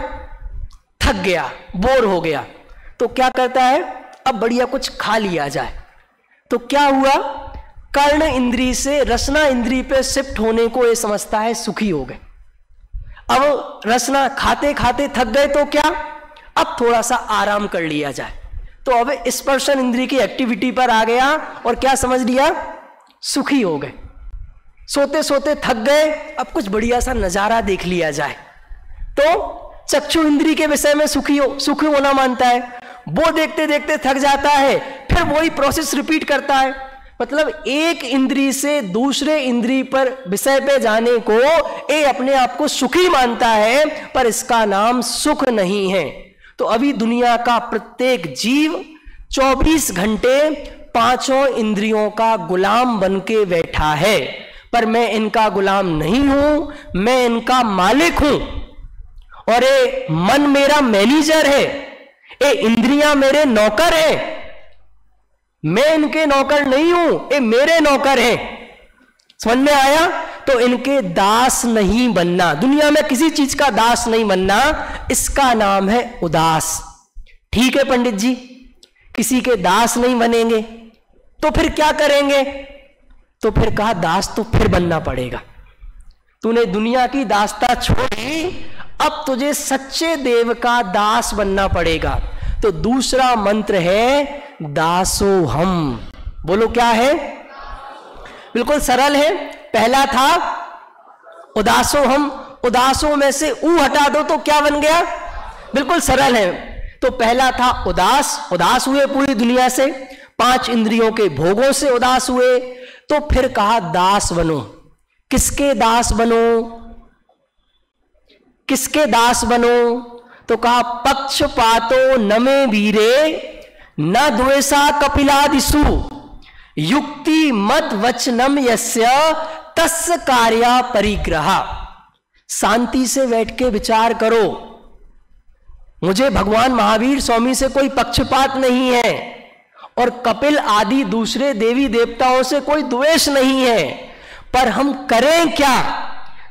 थक गया, बोर हो गया, तो क्या करता है? अब बढ़िया कुछ खा लिया जाए। तो क्या हुआ? कर्ण इंद्री से रसना इंद्री पे शिफ्ट होने को ये समझता है सुखी हो गए। अब रसना खाते खाते थक गए तो क्या? अब थोड़ा सा आराम कर लिया जाए, तो अब स्पर्शन इंद्री की एक्टिविटी पर आ गया और क्या समझ लिया? सुखी हो गए। सोते सोते थक गए, अब कुछ बढ़िया सा नजारा देख लिया जाए, तो चक्षु इंद्री के विषय में सुखी होना मानता है। वो देखते देखते थक जाता है, फिर वही प्रोसेस रिपीट करता है। मतलब एक इंद्री से दूसरे इंद्री पर विषय पे जाने को ये अपने आप को सुखी मानता है, पर इसका नाम सुख नहीं है। तो अभी दुनिया का प्रत्येक जीव 24 घंटे 5 इंद्रियों का गुलाम बन के बैठा है, पर मैं इनका गुलाम नहीं हूं, मैं इनका मालिक हूं। और ये मन मेरा मैनेजर है, ये इंद्रियां मेरे नौकर हैं, मैं इनके नौकर नहीं हूं, ये मेरे नौकर हैं। समझ में आया? तो इनके दास नहीं बनना, दुनिया में किसी चीज का दास नहीं बनना, इसका नाम है उदास। ठीक है पंडित जी, किसी के दास नहीं बनेंगे तो फिर क्या करेंगे? तो फिर कहा दास तो फिर बनना पड़ेगा। तूने दुनिया की दासता छोड़ी, अब तुझे सच्चे देव का दास बनना पड़ेगा। तो दूसरा मंत्र है दासो हम। बोलो क्या है? बिल्कुल सरल है। पहला था उदासो हम, उदासों में से ऊ हटा दो तो क्या बन गया? बिल्कुल सरल है। तो पहला था उदास, उदास हुए पूरी दुनिया से, 5 इंद्रियों के भोगों से उदास हुए। तो फिर कहा दास बनो। किसके दास बनो? किसके दास बनो? तो कहा पक्षपातो न मे वीरे न द्वेषा कपिलादिषु युक्ति मद वचनम यस्य तस्य कार्या परिग्रह। शांति से बैठ के विचार करो, मुझे भगवान महावीर स्वामी से कोई पक्षपात नहीं है और कपिल आदि दूसरे देवी देवताओं से कोई द्वेष नहीं है, पर हम करें क्या?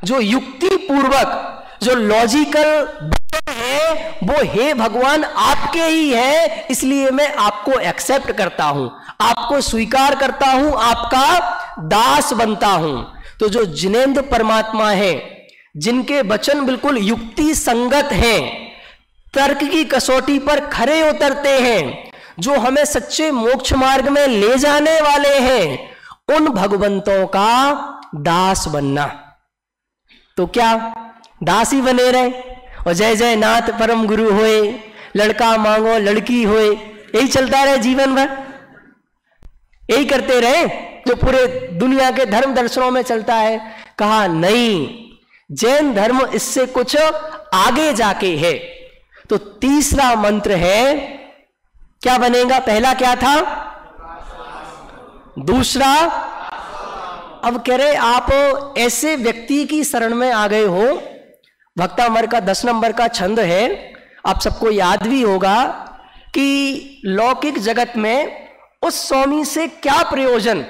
जो युक्ति पूर्वक, जो लॉजिकल है, वो हे भगवान आपके ही है, इसलिए मैं आपको एक्सेप्ट करता हूं, आपको स्वीकार करता हूं, आपका दास बनता हूं। तो जो जिनेंद्र परमात्मा है, जिनके वचन बिल्कुल युक्ति संगत हैं, तर्क की कसौटी पर खरे उतरते हैं, जो हमें सच्चे मोक्ष मार्ग में ले जाने वाले हैं, उन भगवंतों का दास बनना। तो क्या दास ही बने रहे और जय जय नाथ परम गुरु होए, लड़का मांगो लड़की होए, यही चलता रहे जीवन भर, यही करते रहे जो पूरे दुनिया के धर्म दर्शनों में चलता है? कहा नहीं, जैन धर्म इससे कुछ आगे जाके है। तो तीसरा मंत्र है, क्या बनेगा? पहला क्या था? दूसरा, अब कह रहे आप ऐसे व्यक्ति की शरण में आ गए हो, भक्तामर का 10 नंबर का छंद है, आप सबको याद भी होगा कि लौकिक जगत में उस स्वामी से क्या प्रयोजन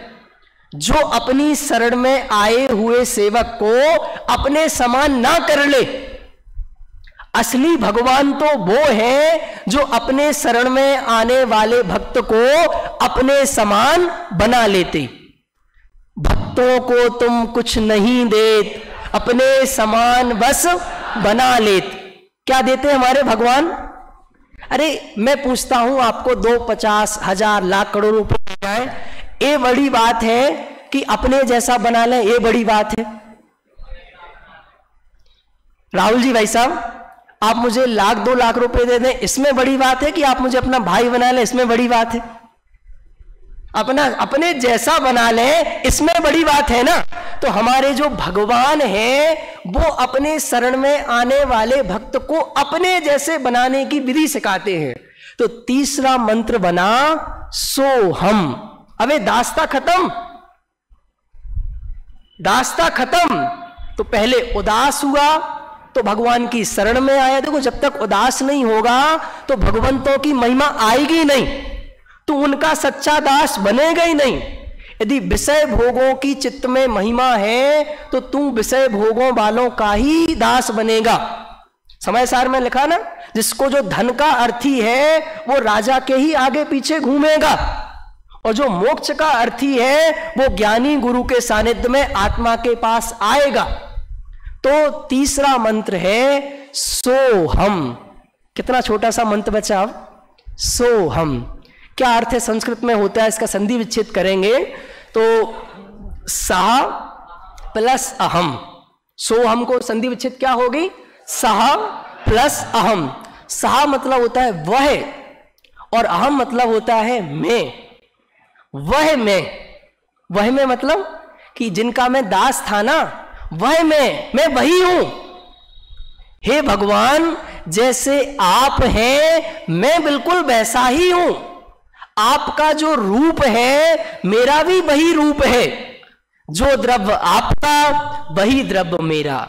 जो अपनी शरण में आए हुए सेवक को अपने समान ना कर ले। असली भगवान तो वो है जो अपने शरण में आने वाले भक्त को अपने समान बना लेते। भक्तों को तुम कुछ नहीं देत, अपने समान बस बना लेत। क्या देते हमारे भगवान? अरे मैं पूछता हूं आपको, 2, 50, 1000, लाख, करोड़ रुपए मिल जाए, ये बड़ी बात है कि अपने जैसा बना लें, ये बड़ी बात है? राहुल जी भाई साहब, आप मुझे 1 लाख 2 लाख रुपए दे दें, इसमें बड़ी बात है कि आप मुझे अपना भाई बना लें, इसमें बड़ी बात है? अपने जैसा बना लें, इसमें बड़ी बात है ना। तो हमारे जो भगवान हैं वो अपने शरण में आने वाले भक्त को अपने जैसे बनाने की विधि सिखाते हैं। तो तीसरा मंत्र बना सोहम। अबे दास्ता खत्म, दास्ता खत्म। तो पहले उदास हुआ तो भगवान की शरण में आया। देखो, जब तक उदास नहीं होगा तो भगवंतों की महिमा आएगी नहीं, तो उनका सच्चा दास बनेगा ही नहीं। यदि विषय भोगों की चित्त में महिमा है तो तू विषय भोगों वालों का ही दास बनेगा। समय सार में लिखा ना, जिसको जो धन का अर्थी है वो राजा के ही आगे पीछे घूमेगा, और जो मोक्ष का अर्थी है वो ज्ञानी गुरु के सानिध्य में आत्मा के पास आएगा। तो तीसरा मंत्र है सोहम। कितना छोटा सा मंत्र बचा अब, सोहम। क्या अर्थ है संस्कृत में होता है, इसका संधि विच्छेद करेंगे तो सह प्लस अहम। सोहम को संधि विच्छेद क्या होगी? सह प्लस अहम। सह मतलब होता है वह, और अहम मतलब होता है मैं। वह में मतलब कि जिनका मैं दास था ना, वह मैं वही हूं। हे भगवान, जैसे आप हैं मैं बिल्कुल वैसा ही हूं। आपका जो रूप है मेरा भी वही रूप है। जो द्रव्य आपका वही द्रव्य मेरा।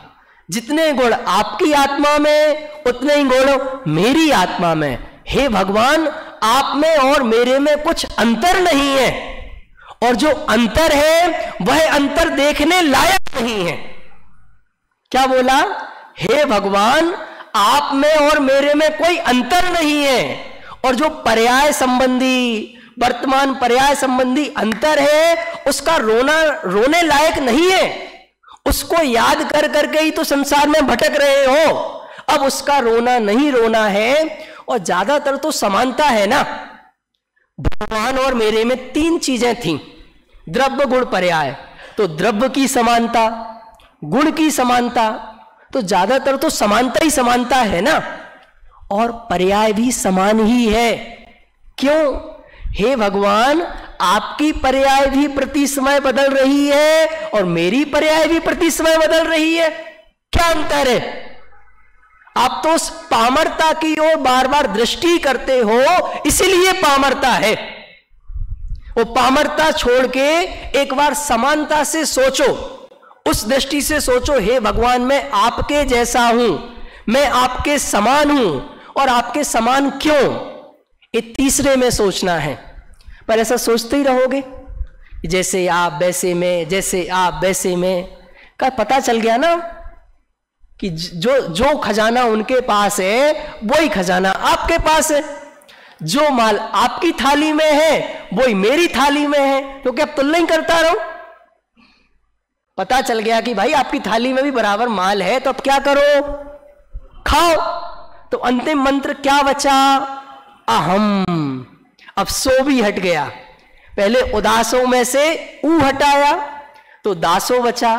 जितने गुण आपकी आत्मा में उतने ही गुण मेरी आत्मा में। हे भगवान, आप में और मेरे में कुछ अंतर नहीं है, और जो अंतर है वह अंतर देखने लायक नहीं है। क्या बोला? हे भगवान, आप में और मेरे में कोई अंतर नहीं है, और जो पर्याय संबंधी, वर्तमान पर्याय संबंधी अंतर है उसका रोने लायक नहीं है। उसको याद कर करके ही तो संसार में भटक रहे हो। अब उसका रोना नहीं रोना है। और ज्यादातर तो समानता है ना। भगवान और मेरे में 3 चीजें थीं, द्रव्य गुण पर्याय। तो द्रव्य की समानता, गुण की समानता, तो ज्यादातर तो समानता ही समानता है ना। और पर्याय भी समान ही है। क्यों? हे भगवान, आपकी पर्याय भी प्रति समय बदल रही है और मेरी पर्याय भी प्रति समय बदल रही है। क्या अंतर है? आप तो उस पामरता की ओर बार बार दृष्टि करते हो, इसीलिए पामरता है। वो पामरता छोड़ के एक बार समानता से सोचो, उस दृष्टि से सोचो। हे भगवान, मैं आपके जैसा हूं, मैं आपके समान हूं, और आपके समान क्यों? ये तीसरे में सोचना है। पर ऐसा सोचते ही रहोगे जैसे आप वैसे में, जैसे आप वैसे में, का पता चल गया ना कि जो खजाना उनके पास है वही खजाना आपके पास है। जो माल आपकी थाली में है वही मेरी थाली में है, तो क्या तुलना ही करता रहूं? पता चल गया कि भाई आपकी थाली में भी बराबर माल है, तो अब क्या करो? खाओ। तो अंतिम मंत्र क्या बचा? अहम। अब सो भी हट गया। पहले उदासों में से ऊ हटाया तो दासो बचा,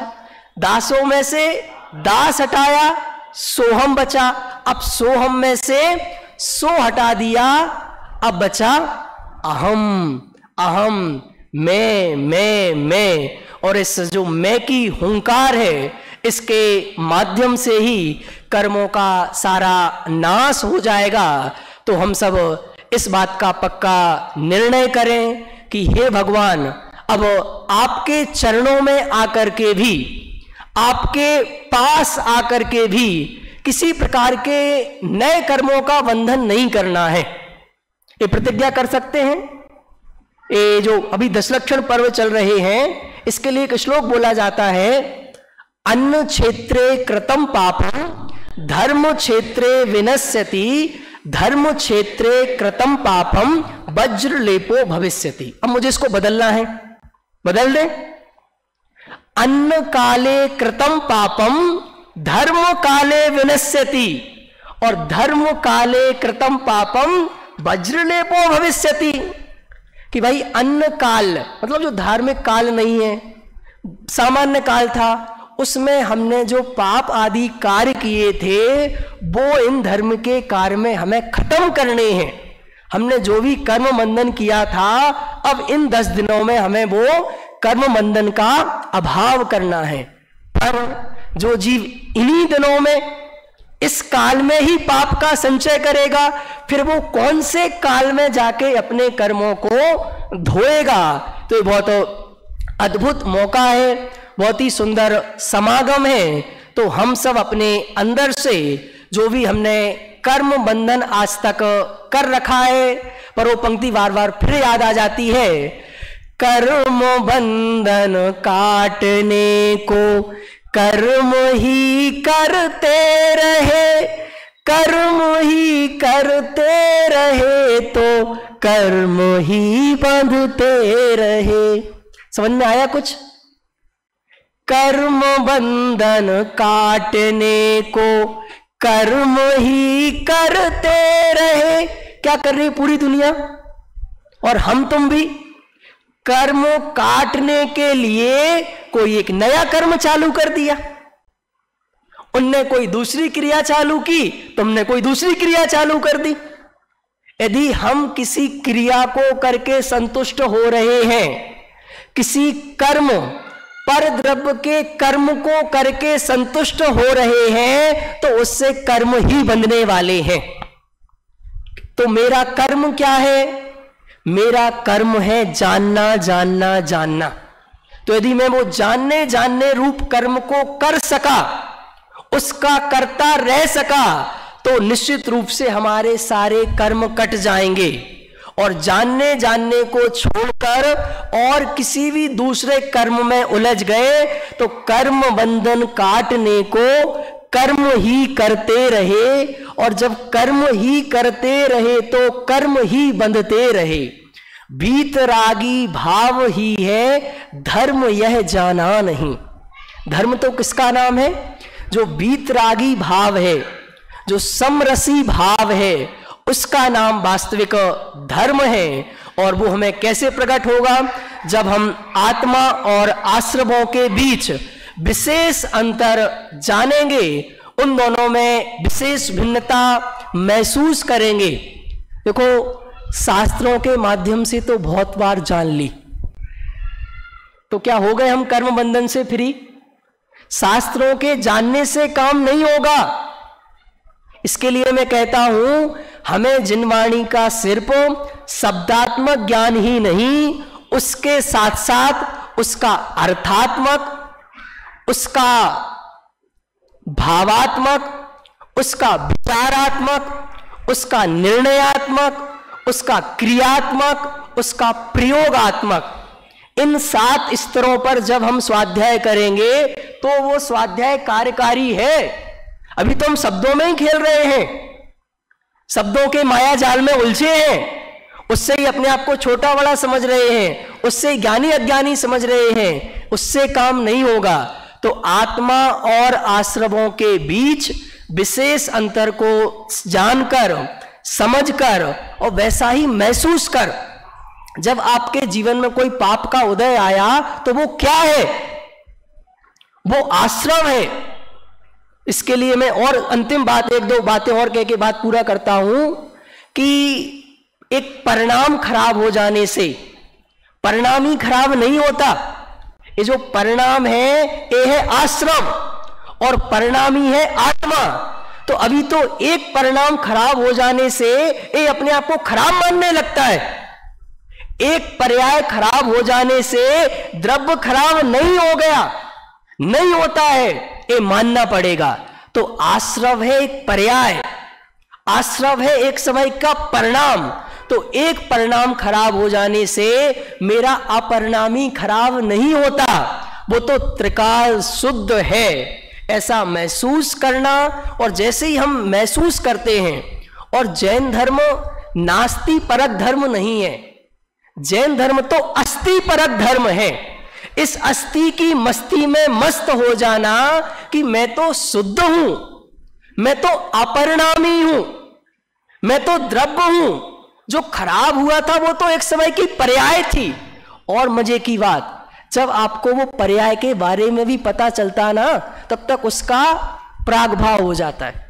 दासों में से दास हटाया, सोहम बचा। अब सोहम में से सो हटा दिया, अब बचा अहम। अहम, मैं। और इस जो मैं की हुंकार है, इसके माध्यम से ही कर्मों का सारा नाश हो जाएगा। तो हम सब इस बात का पक्का निर्णय करें कि हे भगवान, अब आपके चरणों में आकर के भी, आपके पास आकर के भी किसी प्रकार के नए कर्मों का बंधन नहीं करना है। ये प्रतिज्ञा कर सकते हैं। ये जो अभी दशलक्षण पर्व चल रहे हैं, इसके लिए एक श्लोक बोला जाता है, अन्न क्षेत्रे कृतम पापम धर्म क्षेत्रे विनश्यति, धर्म क्षेत्रे कृतम पापम वज्र लेपो भविष्यति। अब मुझे इसको बदलना है, बदल दे। अन्न काले कृतम पापम धर्म काले विनश्यति, और धर्म काले कृतम पापम वज्र लेपो भविष्यति। कि भाई अन्न काल मतलब जो धार्मिक काल नहीं है, सामान्य काल था, उसमें हमने जो पाप आदि कार्य किए थे वो इन धर्म के कार्य में हमें खत्म करने हैं। हमने जो भी कर्म बंधन किया था, अब इन 10 दिनों में हमें वो कर्म बंधन का अभाव करना है। पर जो जीव इन्हीं दिनों में, इस काल में ही पाप का संचय करेगा, फिर वो कौन से काल में जाके अपने कर्मों को धोएगा? तो ये बहुत अद्भुत मौका है, बहुत ही सुंदर समागम है। तो हम सब अपने अंदर से जो भी हमने कर्म बंधन आज तक कर रखा है, पर वो पंक्ति बार बार फिर याद आ जाती है, कर्म बंधन काटने को कर्म ही करते रहे, कर्म ही करते रहे तो कर्म ही बंधते रहे। समझ में आया कुछ? कर्म बंधन काटने को कर्म ही करते रहे। क्या कर रही पूरी दुनिया और हम तुम भी? कर्म काटने के लिए कोई एक नया कर्म चालू कर दिया, उनने कोई दूसरी क्रिया चालू की, तुमने कोई दूसरी क्रिया चालू कर दी। यदि हम किसी क्रिया को करके संतुष्ट हो रहे हैं, किसी कर्म पर द्रव्य के कर्म को करके संतुष्ट हो रहे हैं, तो उससे कर्म ही बंधने वाले हैं। तो मेरा कर्म क्या है? मेरा कर्म है जानना जानना जानना। तो यदि मैं वो जानने जानने रूप कर्म को कर सका, उसका करता रह सका, तो निश्चित रूप से हमारे सारे कर्म कट जाएंगे। और जानने जानने को छोड़कर और किसी भी दूसरे कर्म में उलझ गए तो कर्म बंधन काटने को कर्म ही करते रहे, और जब कर्म ही करते रहे तो कर्म ही बंधते रहे। बीतरागी भाव ही है धर्म, यह जाना नहीं। धर्म तो किसका नाम है? जो बीतरागी भाव है, जो समरसी भाव है, उसका नाम वास्तविक धर्म है। और वो हमें कैसे प्रकट होगा? जब हम आत्मा और आश्रमों के बीच विशेष अंतर जानेंगे, उन दोनों में विशेष भिन्नता महसूस करेंगे। देखो, शास्त्रों के माध्यम से तो बहुत बार जान ली, तो क्या हो गए हम कर्म बंधन से फ्री? शास्त्रों के जानने से काम नहीं होगा। इसके लिए मैं कहता हूं, हमें जिनवाणी का सिर्फ शब्दात्मक ज्ञान ही नहीं, उसके साथ साथ उसका अर्थात्मक, उसका भावात्मक, उसका विचारात्मक, उसका निर्णयात्मक, उसका क्रियात्मक, उसका प्रयोगात्मक, इन 7 स्तरों पर जब हम स्वाध्याय करेंगे तो वो स्वाध्याय कार्यकारी है। अभी तो हम शब्दों में ही खेल रहे हैं, शब्दों के माया जाल में उलझे हैं। उससे ही अपने आप को छोटा बड़ा समझ रहे हैं, उससे ही ज्ञानी अज्ञानी समझ रहे हैं, उससे काम नहीं होगा। तो आत्मा और आश्रवों के बीच विशेष अंतर को जानकर, समझकर और वैसा ही महसूस कर, जब आपके जीवन में कोई पाप का उदय आया तो वो क्या है? वो आश्रव है। इसके लिए मैं और अंतिम बात, एक दो बातें और कह के बात पूरा करता हूं कि एक परिणाम खराब हो जाने से परिणाम ही खराब नहीं होता। ये जो परिणाम है ये है आश्रम और परिणामी है आत्मा। तो अभी तो एक परिणाम खराब हो जाने से ये अपने आप को खराब मानने लगता है। एक पर्याय खराब हो जाने से द्रव्य खराब नहीं हो गया, नहीं होता है, ये मानना पड़ेगा। तो आश्रव है एक पर्याय, आश्रव है एक समय का परिणाम। तो एक परिणाम खराब हो जाने से मेरा अपरिणामी खराब नहीं होता, वो तो त्रिकाल शुद्ध है, ऐसा महसूस करना। और जैसे ही हम महसूस करते हैं, और जैन धर्म नास्ति परक धर्म नहीं है, जैन धर्म तो अस्थि परक धर्म है। इस अस्थि की मस्ती में मस्त हो जाना कि मैं तो शुद्ध हूं, मैं तो अपरिणामी हूं, मैं तो द्रव्य हूं, जो खराब हुआ था वो तो एक समय की पर्याय थी। और मजे की बात, जब आपको वो पर्याय के बारे में भी पता चलता ना, तब तक उसका प्रागभाव हो जाता है।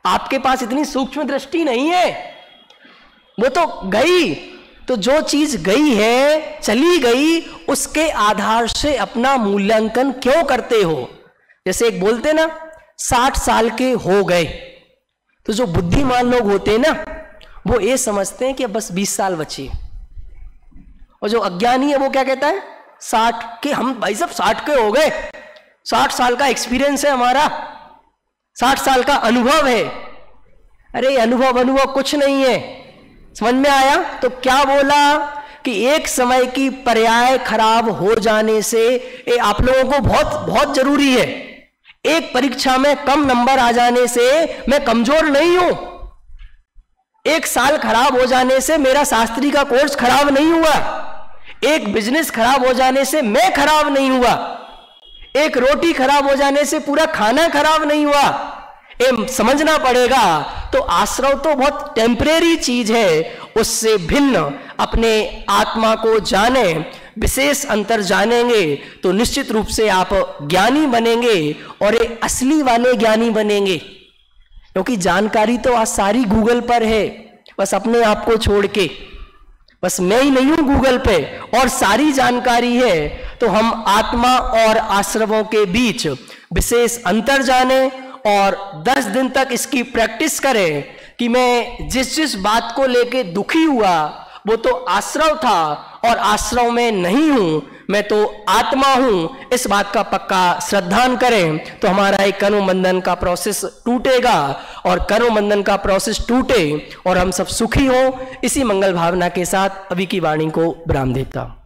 आपके पास इतनी सूक्ष्म दृष्टि नहीं है, वो तो गई। तो जो चीज गई है, चली गई, उसके आधार से अपना मूल्यांकन क्यों करते हो? जैसे एक बोलते ना 60 साल के हो गए, तो जो बुद्धिमान लोग होते हैं ना, वो ये समझते हैं कि अब बस 20 साल बचे। और जो अज्ञानी है वो क्या कहता है? 60 के, हम भाई सब 60 के हो गए, 60 साल का एक्सपीरियंस है हमारा, 60 साल का अनुभव है। अरे अनुभव कुछ नहीं है। समझ में आया? तो क्या बोला कि एक समय की पर्याय खराब हो जाने से ये आप लोगों को बहुत बहुत जरूरी है। एक परीक्षा में कम नंबर आ जाने से मैं कमजोर नहीं हूं। एक साल खराब हो जाने से मेरा शास्त्री का कोर्स खराब नहीं हुआ। एक बिजनेस खराब हो जाने से मैं खराब नहीं हुआ। एक रोटी खराब हो जाने से पूरा खाना खराब नहीं हुआ। ये समझना पड़ेगा। तो आश्रव तो बहुत टेम्परेरी चीज है, उससे भिन्न अपने आत्मा को जाने, विशेष अंतर जानेंगे तो निश्चित रूप से आप ज्ञानी बनेंगे, और ये असली वाले ज्ञानी बनेंगे। क्योंकि जानकारी तो आज सारी गूगल पर है, बस अपने आप को छोड़ के। बस मैं ही नहीं हूं गूगल पे, और सारी जानकारी है। तो हम आत्मा और आश्रवों के बीच विशेष अंतर जाने और 10 दिन तक इसकी प्रैक्टिस करें कि मैं जिस जिस बात को लेके दुखी हुआ वो तो आश्रव था, और आश्रव में नहीं हूं, मैं तो आत्मा हूं। इस बात का पक्का श्रद्धान करें तो हमारा एक कर्म बंधन का प्रोसेस टूटेगा, और कर्म बंधन का प्रोसेस टूटे और हम सब सुखी हो। इसी मंगल भावना के साथ अभी की वाणी को विराम देता हूं।